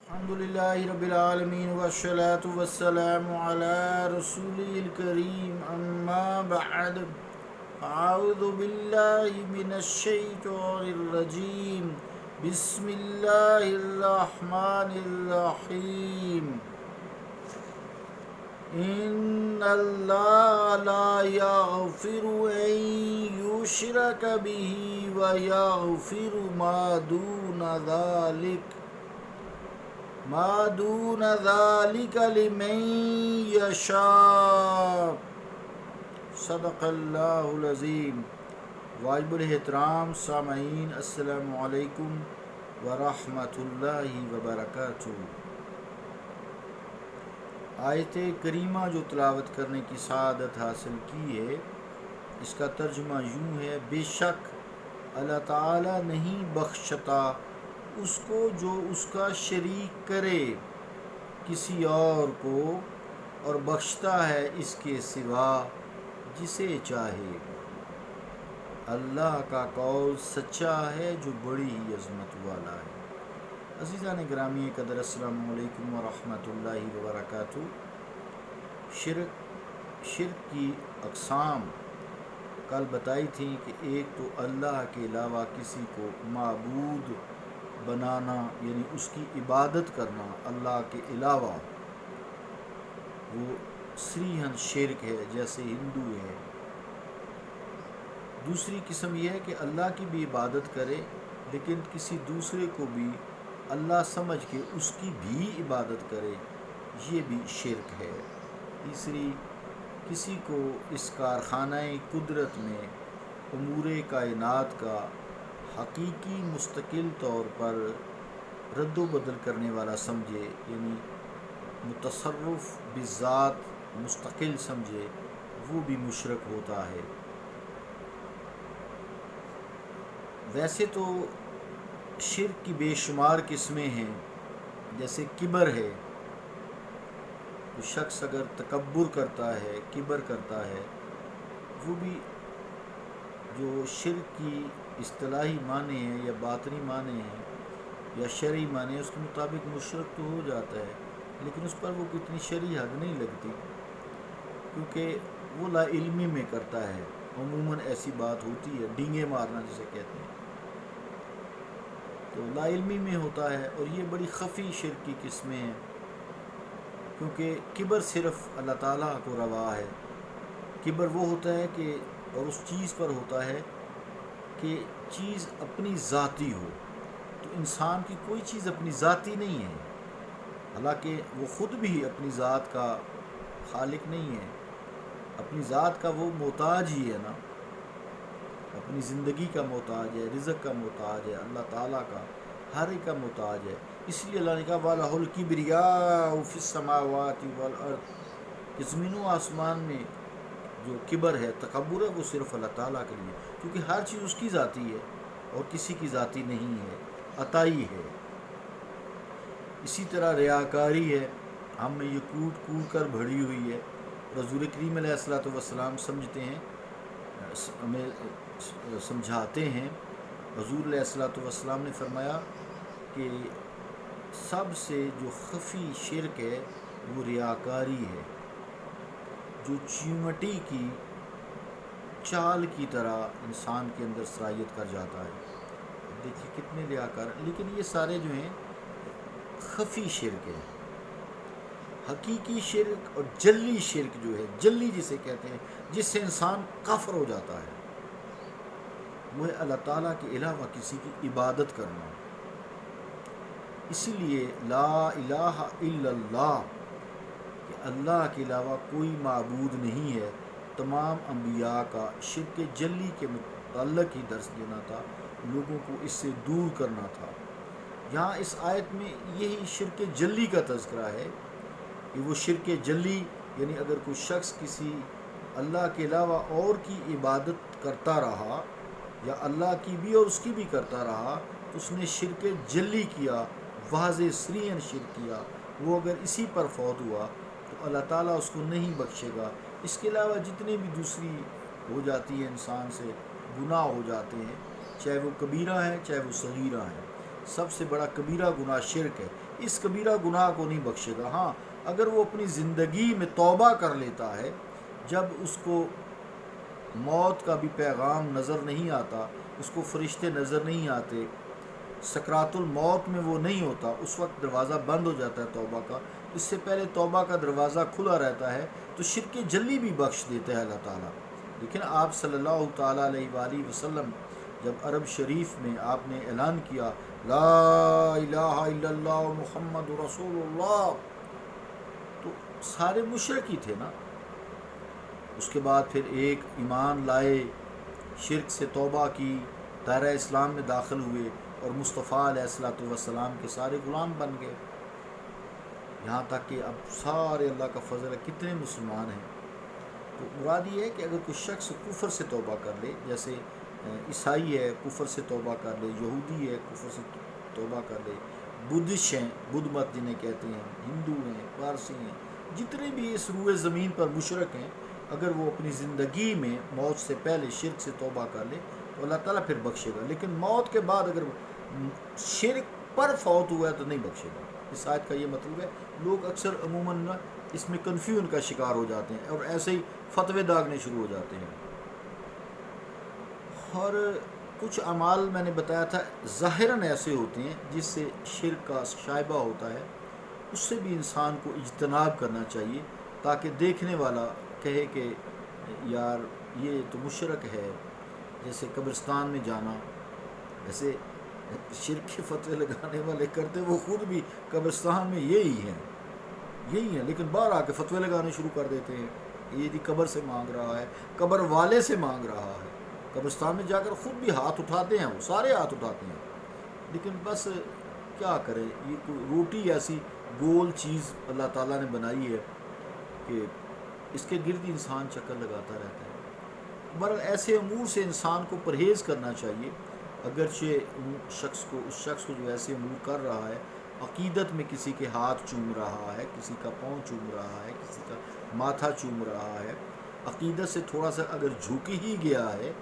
الحمد لله رب العالمين والصلاة والسلام على رسوله الكريم أما بعد أعوذ بالله من الشيطان الرجيم بسم الله الرحمن الرحيم إن الله لا يغفر أن يشرك به ويغفر ما دون ذلك لمن يشاء صدق اللہ العظیم۔ واجب الاحترام سامعین، السلام علیکم ورحمۃ اللہ وبرکاتہ۔ آیت کریمہ جو تلاوت کرنے کی سعادت حاصل کی ہے، اس کا ترجمہ یوں ہے: بے شک اللہ تعالیٰ نہیں بخشتا اس کو جو اس کا شریک کرے کسی اور کو، اور بخشتا ہے اس کے سوا جسے چاہے۔ اللہ کا قول سچا ہے جو بڑی ہی عظمت والا ہے۔ عزیزان گرامی قدر، السلام علیکم ورحمۃ اللہ وبرکاتہ۔ شرک کی اقسام کل بتائی تھیں کہ ایک تو اللہ کے علاوہ کسی کو معبود بنانا، یعنی اس کی عبادت کرنا اللہ کے علاوہ، وہ صریحاً شرک ہے، جیسے ہندو ہے۔ دوسری قسم یہ ہے کہ اللہ کی بھی عبادت کرے لیکن کسی دوسرے کو بھی اللہ سمجھ کے اس کی بھی عبادت کرے، یہ بھی شرک ہے۔ تیسری، کسی کو اس کارخانہ قدرت میں امور کائنات کا حقیقی مستقل طور پر رد و بدل کرنے والا سمجھے، یعنی متصرف بذات مستقل سمجھے، وہ بھی مشرک ہوتا ہے۔ ویسے تو شرک کی بے شمار قسمیں ہیں، جیسے کبر ہے۔ تو شخص اگر تکبر کرتا ہے، کبر کرتا ہے، وہ بھی جو شرک کی اصطلاحی معنی ہے یا باطنی معنی ہے یا شرعی معنی ہے، اس کے مطابق مشرک تو ہو جاتا ہے، لیکن اس پر وہ کتنی شرعی حد نہیں لگتی، کیونکہ وہ لا علمی میں کرتا ہے۔ عموماً ایسی بات ہوتی ہے، ڈینگے مارنا جسے کہتے ہیں، تو لا علمی میں ہوتا ہے، اور یہ بڑی خفی شرک کی قسمیں ہیں، کیونکہ کبر صرف اللہ تعالیٰ کو روا ہے۔ کبر وہ ہوتا ہے کہ، اور اس چیز پر ہوتا ہے کہ چیز اپنی ذاتی ہو، تو انسان کی کوئی چیز اپنی ذاتی نہیں ہے، حالانکہ وہ خود بھی اپنی ذات کا خالق نہیں ہے، اپنی ذات کا وہ محتاج ہی ہے نا، اپنی زندگی کا محتاج ہے، رزق کا محتاج ہے، اللہ تعالیٰ کا ہر ایک کا محتاج ہے۔ اس لیے اللہ نے کہا وَلَهُ الْكِبْرِيَاءُ فِي السَّمَاوَاتِ وَالْأَرْضِ، کہ زمین و آسمان میں جو کبر ہے، تکبر ہے، وہ صرف اللہ تعالیٰ کے لیے، کیونکہ ہر چیز اس کی ذاتی ہے اور کسی کی ذاتی نہیں ہے، عطائی ہے۔ اسی طرح ریاکاری ہے، ہم میں یہ کوٹ کوٹ کر بھری ہوئی ہے۔ رسول کریم علیہ السلام سمجھتے ہیں، ہمیں سمجھاتے ہیں۔ حضور علیہ السلام نے فرمایا کہ سب سے جو خفی شرک ہے وہ ریاکاری ہے، جو چیمٹی کی چال کی طرح انسان کے اندر صلاحیت کر جاتا ہے۔ دیکھیے کتنے ریاکار، لیکن یہ سارے جو ہیں خفی شرک ہے۔ حقیقی شرک اور جلی شرک جو ہے، جلی جسے کہتے ہیں، جس سے انسان کافر ہو جاتا ہے، وہ ہے اللہ تعالیٰ کے علاوہ کسی کی عبادت کرنا۔ اسی لیے لا الہ الا اللہ، کہ اللہ کے علاوہ کوئی معبود نہیں ہے، تمام انبیاء کا شرک جلی کے متعلق ہی درس دینا تھا، لوگوں کو اس سے دور کرنا تھا۔ یہاں اس آیت میں یہی شرک جلی کا تذکرہ ہے کہ وہ شرک جلی، یعنی اگر کوئی شخص کسی اللہ کے علاوہ اور کی عبادت کرتا رہا، یا اللہ کی بھی اور اس کی بھی کرتا رہا، تو اس نے شرک جلی کیا، واضح صریحاً شرک کیا۔ وہ اگر اسی پر فوت ہوا تو اللہ تعالیٰ اس کو نہیں بخشے گا۔ اس کے علاوہ جتنے بھی دوسری ہو جاتی ہیں، انسان سے گناہ ہو جاتے ہیں، چاہے وہ کبیرہ ہیں چاہے وہ صغیرہ ہیں، سب سے بڑا کبیرہ گناہ شرک ہے، اس کبیرہ گناہ کو نہیں بخشے گا۔ ہاں اگر وہ اپنی زندگی میں توبہ کر لیتا ہے، جب اس کو موت کا بھی پیغام نظر نہیں آتا، اس کو فرشتے نظر نہیں آتے، سکرات الموت میں وہ نہیں ہوتا، اس وقت دروازہ بند ہو جاتا ہے توبہ کا، اس سے پہلے توبہ کا دروازہ کھلا رہتا ہے، تو شرک جلی بھی بخش دیتا ہے اللہ تعالیٰ۔ لیکن آپ صلی اللہ تعالیٰ علیہ وآلہ وسلم جب عرب شریف میں آپ نے اعلان کیا لا الہ الا اللہ محمد رسول اللہ، تو سارے مشرک ہی تھے نا۔ اس کے بعد پھر ایک ایمان لائے، شرک سے توبہ کی، دائرہ اسلام میں داخل ہوئے، اور مصطفیٰ علیہ الصلوۃ والسلام کے سارے غلام بن گئے، یہاں تک کہ اب سارے اللہ کا فضل ہے کتنے مسلمان ہیں۔ تو مراد یہ ہے کہ اگر کوئی شخص کفر سے توبہ کر لے، جیسے عیسائی ہے کفر سے توبہ کر لے، یہودی ہے کفر سے توبہ کر لے، بدھش ہیں، بدھ مت جنہیں کہتے ہیں، ہندو ہیں، پارسی ہیں، جتنے بھی اس روئے زمین پر مشرک ہیں، اگر وہ اپنی زندگی میں موت سے پہلے شرک سے توبہ کر لے تو اللہ تعالیٰ پھر بخشے گا، لیکن موت کے بعد اگر شرک پر فوت ہوا ہے تو نہیں بخشے گا۔ اس آیت کا یہ مطلب ہے۔ لوگ اکثر عموماً اس میں کنفیوژن کا شکار ہو جاتے ہیں اور ایسے ہی فتوے داغنے شروع ہو جاتے ہیں۔ اور کچھ اعمال میں نے بتایا تھا ظاہراً ایسے ہوتے ہیں جس سے شرک کا شائبہ ہوتا ہے، اس سے بھی انسان کو اجتناب کرنا چاہیے، تاکہ دیکھنے والا کہے کہ یار یہ تو مشرک ہے۔ جیسے قبرستان میں جانا، ایسے شرک کے فتوے لگانے والے کرتے وہ خود بھی قبرستان میں یہی ہیں، لیکن باہر آ کے فتوے لگانے شروع کر دیتے ہیں، یہ جی قبر سے مانگ رہا ہے، قبر والے سے مانگ رہا ہے۔ قبرستان میں جا کر خود بھی ہاتھ اٹھاتے ہیں، وہ سارے ہاتھ اٹھاتے ہیں، لیکن بس کیا کریں، یہ کوئی روٹی ایسی گول چیز اللہ تعالیٰ نے بنائی ہے کہ اس کے گرد انسان چکر لگاتا رہتا ہے۔ بہرحال ایسے امور سے انسان کو پرہیز کرنا چاہیے، اگرچہ اس شخص کو جو ایسے امور کر رہا ہے، عقیدت میں کسی کے ہاتھ چوم رہا ہے، کسی کا پاؤں چوم رہا ہے، کسی کا ماتھا چوم رہا ہے، عقیدت سے تھوڑا سا اگر جھک ہی گیا ہے،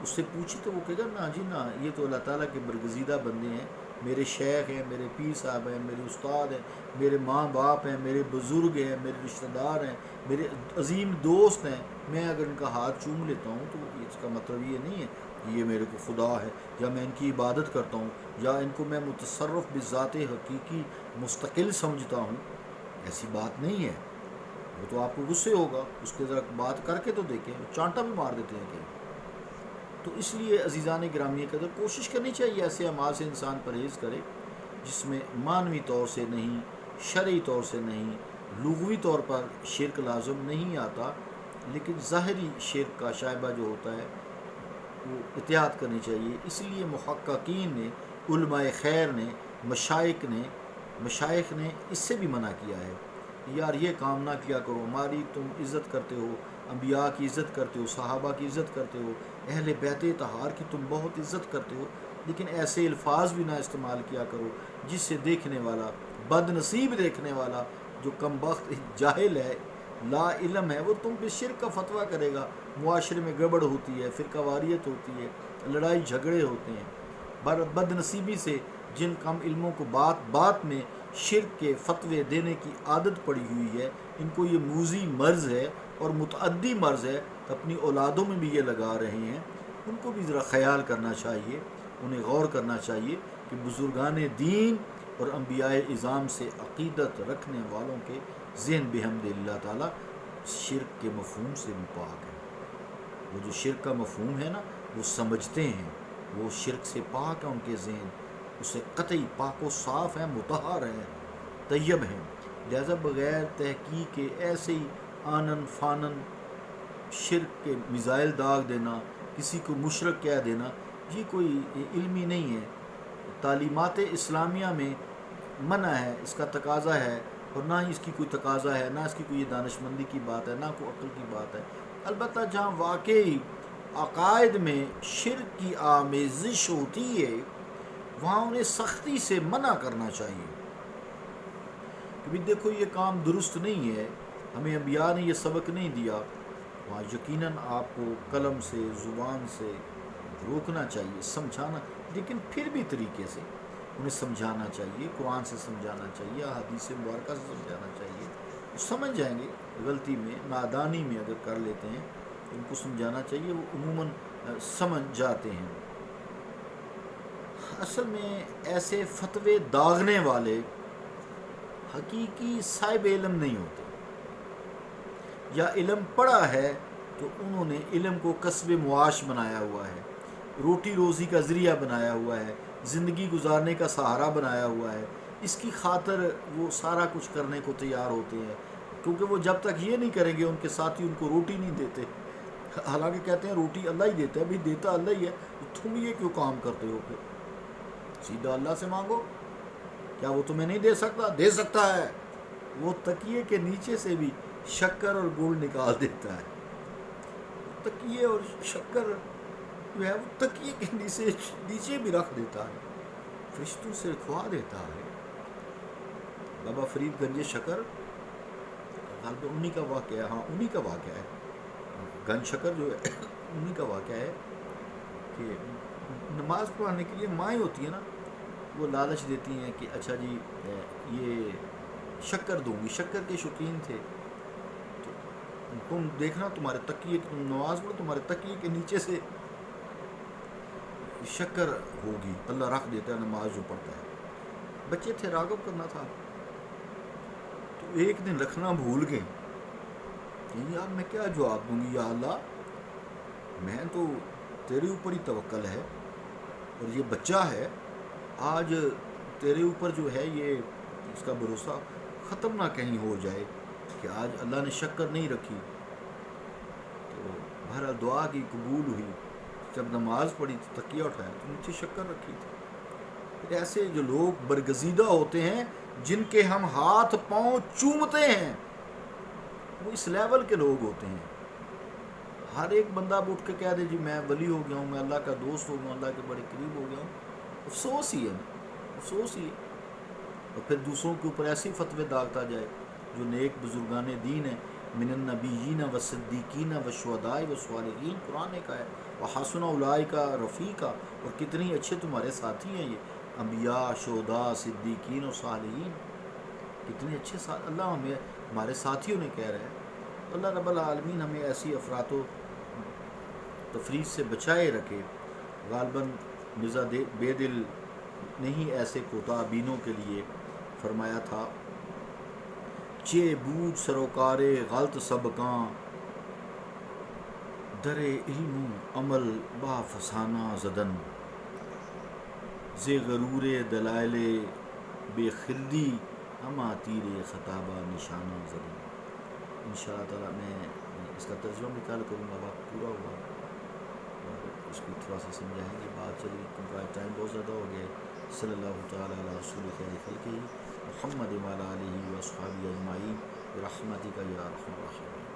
اس سے پوچھی تو وہ کہے گا نا جی نا، یہ تو اللہ تعالیٰ کے برگزیدہ بندے ہیں، میرے شیخ ہیں، میرے پیر صاحب ہیں، میرے استاد ہیں، میرے ماں باپ ہیں، میرے بزرگ ہیں، میرے رشتہ دار ہیں، میرے عظیم دوست ہیں، میں اگر ان کا ہاتھ چوم لیتا ہوں تو اس کا مطلب یہ نہیں ہے کہ یہ میرے کو خدا ہے، یا میں ان کی عبادت کرتا ہوں، یا ان کو میں متصرف بذات حقیقی مستقل سمجھتا ہوں۔ ایسی بات نہیں ہے۔ وہ تو آپ کو غصے ہوگا، اس کے ذرا بات کر کے تو دیکھیں، چانٹا بھی مار دیتے ہیں کہ۔ تو اس لیے عزیزان گرامی قدر کوشش کرنی چاہیے ایسے اعمال سے انسان پرہیز کرے جس میں معنوی طور سے نہیں، شرعی طور سے نہیں، لغوی طور پر شرک لازم نہیں آتا، لیکن ظاہری شرک کا شائبہ جو ہوتا ہے وہ احتیاط کرنی چاہیے۔ اس لیے محققین نے، علماء خیر نے، مشائخ نے اس سے بھی منع کیا ہے، یار یہ کام نہ کیا کرو، ہماری تم عزت کرتے ہو، انبیاء کی عزت کرتے ہو، صحابہ کی عزت کرتے ہو، اہل بیت طہار کی تم بہت عزت کرتے ہو، لیکن ایسے الفاظ بھی نہ استعمال کیا کرو جس سے دیکھنے والا، بد نصیب دیکھنے والا جو کم بخت جاہل ہے، لا علم ہے، وہ تم پہ شرک کا فتویٰ کرے گا، معاشرے میں گڑبڑ ہوتی ہے، فرقہ واریت ہوتی ہے، لڑائی جھگڑے ہوتے ہیں۔ بد نصیبی سے جن کم علموں کو بات بات میں شرک کے فتوے دینے کی عادت پڑی ہوئی ہے، ان کو یہ موذی مرض ہے اور متعدی مرض ہے، اپنی اولادوں میں بھی یہ لگا رہے ہیں، ان کو بھی ذرا خیال کرنا چاہیے، انہیں غور کرنا چاہیے کہ بزرگان دین اور انبیاء اعظام سے عقیدت رکھنے والوں کے ذہن بحمد اللہ تعالیٰ شرک کے مفہوم سے بھی پاک ہے۔ وہ جو شرک کا مفہوم ہے نا، وہ سمجھتے ہیں، وہ شرک سے پاک ہے، ان کے ذہن اسے قطعی پاک و صاف ہے، مطہر ہے، طیب ہیں، لہذا بغیر تحقیق کے ایسے ہی آنن فانن شرک کے میزائل داغ دینا، کسی کو مشرک کہہ دینا، یہ کوئی علمی نہیں ہے۔ تعلیمات اسلامیہ میں منع ہے، اس کا تقاضا ہے، اور نہ ہی اس کی کوئی تقاضا ہے، نہ اس کی کوئی دانش مندی کی بات ہے، نہ کوئی عقل کی بات ہے۔ البتہ جہاں واقعی عقائد میں شرک کی آمیزش ہوتی ہے وہاں انہیں سختی سے منع کرنا چاہیے کہ بھی دیکھو یہ کام درست نہیں ہے، ہمیں انبیاء نے یہ سبق نہیں دیا۔ وہاں یقیناً آپ کو قلم سے، زبان سے روکنا چاہیے، سمجھانا، لیکن پھر بھی طریقے سے انہیں سمجھانا چاہیے، قرآن سے سمجھانا چاہیے، حدیث مبارکہ سے سمجھانا چاہیے، وہ سمجھ جائیں گے۔ غلطی میں، نادانی میں اگر کر لیتے ہیں تو ان کو سمجھانا چاہیے، وہ عموماً سمجھ جاتے ہیں۔ اصل میں ایسے فتوے داغنے والے حقیقی صاحب علم نہیں ہوتے، یا علم پڑھا ہے تو انہوں نے علم کو کسب معاش بنایا ہوا ہے، روٹی روزی کا ذریعہ بنایا ہوا ہے، زندگی گزارنے کا سہارا بنایا ہوا ہے، اس کی خاطر وہ سارا کچھ کرنے کو تیار ہوتے ہیں، کیونکہ وہ جب تک یہ نہیں کریں گے ان کے ساتھی ان کو روٹی نہیں دیتے۔ حالانکہ کہتے ہیں روٹی اللہ ہی دیتا ہے، بھی دیتا اللہ ہی ہے، تو تم یہ کیوں کام کرتے ہو؟ پھر سیدھا اللہ سے مانگو، کیا وہ تمہیں نہیں دے سکتا؟ دے سکتا ہے، وہ تکیے کے نیچے سے بھی شکر اور گڑ نکال دیتا ہے۔ تکیے اور شکر جو ہے وہ تکیے کے نیچے بھی رکھ دیتا ہے، فرشتوں سے کھوا دیتا ہے۔ بابا فرید گنج شکر غالباً انہی کا واقعہ ہے، ہاں انہی کا واقعہ ہے، گنج شکر جو ہے انہی کا واقعہ ہے کہ نماز پڑھانے کے لیے مائیں ہوتی ہیں نا، وہ لالچ دیتی ہیں کہ اچھا جی یہ شکر دوں گی، شکر کے شوقین تھے، تو تم دیکھنا تمہارے تکیے، تم نماز پڑھو تمہارے تکیے کے نیچے سے شکر ہوگی، اللہ رکھ دیتا ہے نماز جو پڑھتا ہے۔ بچے تھے، راغب کرنا تھا، تو ایک دن رکھنا بھول گئے کہ یار میں کیا جواب دوں گی، یا اللہ میں تو تیرے اوپر ہی توکل ہے، اور یہ بچہ ہے، آج تیرے اوپر جو ہے یہ اس کا بھروسہ ختم نہ کہیں ہو جائے کہ آج اللہ نے شکر نہیں رکھی۔ تو بہرحال دعا کی قبول ہوئی، جب نماز پڑھی تو تکیہ اٹھایا تو نیچے شکر رکھی تھی۔ پھر ایسے جو لوگ برگزیدہ ہوتے ہیں، جن کے ہم ہاتھ پاؤں چومتے ہیں، وہ اس لیول کے لوگ ہوتے ہیں۔ ہر ایک بندہ اب اٹھ کے کہہ دے جی میں ولی ہو گیا ہوں، میں اللہ کا دوست ہو گیا ہوں، اللہ کے بڑے قریب ہو گیا ہوں، افسوس ہی ہے، افسوس ہی ہے۔ اور پھر دوسروں کے اوپر ایسی فتوے داغتا جائے جو نیک بزرگان دین ہیں، من النبیین والصدیقین والشہداء والصالحین، قرآن نے کہا ہے وحسن اولئک رفیقا، اور کتنی اچھے تمہارے ساتھی ہیں یہ انبیاء، شہداء، صدیقین اور صالحین، کتنے اچھے ساتھ اللہ ہمیں ہمارے ساتھیوں نے کہہ رہا ہے۔ اللہ رب العالمین ہمیں ایسی افراط و تفریط سے بچائے رکھے۔ غالباً مرزا بے دل نے ہی ایسے کوتاہ بینوں کے لیے فرمایا تھا، چے بوجھ سروکار غلط سبکاں، در علم و عمل با فسانہ زدن، زے غرور دلائل بے خردی ہما تیر خطابہ نشانہ زدن۔ انشاءاللہ تعالیٰ میں اس کا ترجمہ بھی کل کروں گا، وقت پورا ہوا اور اس کو تھوڑا سا سمجھائیں گے، بات چلی کیونکہ ٹائم بہت زیادہ ہو گیا۔ صلی اللہ تعالیٰ علی رسول خیر خلقہ محمد وعلی آلہ و اصحابہ اجمعین برحمتک یا ارحم الراحمین۔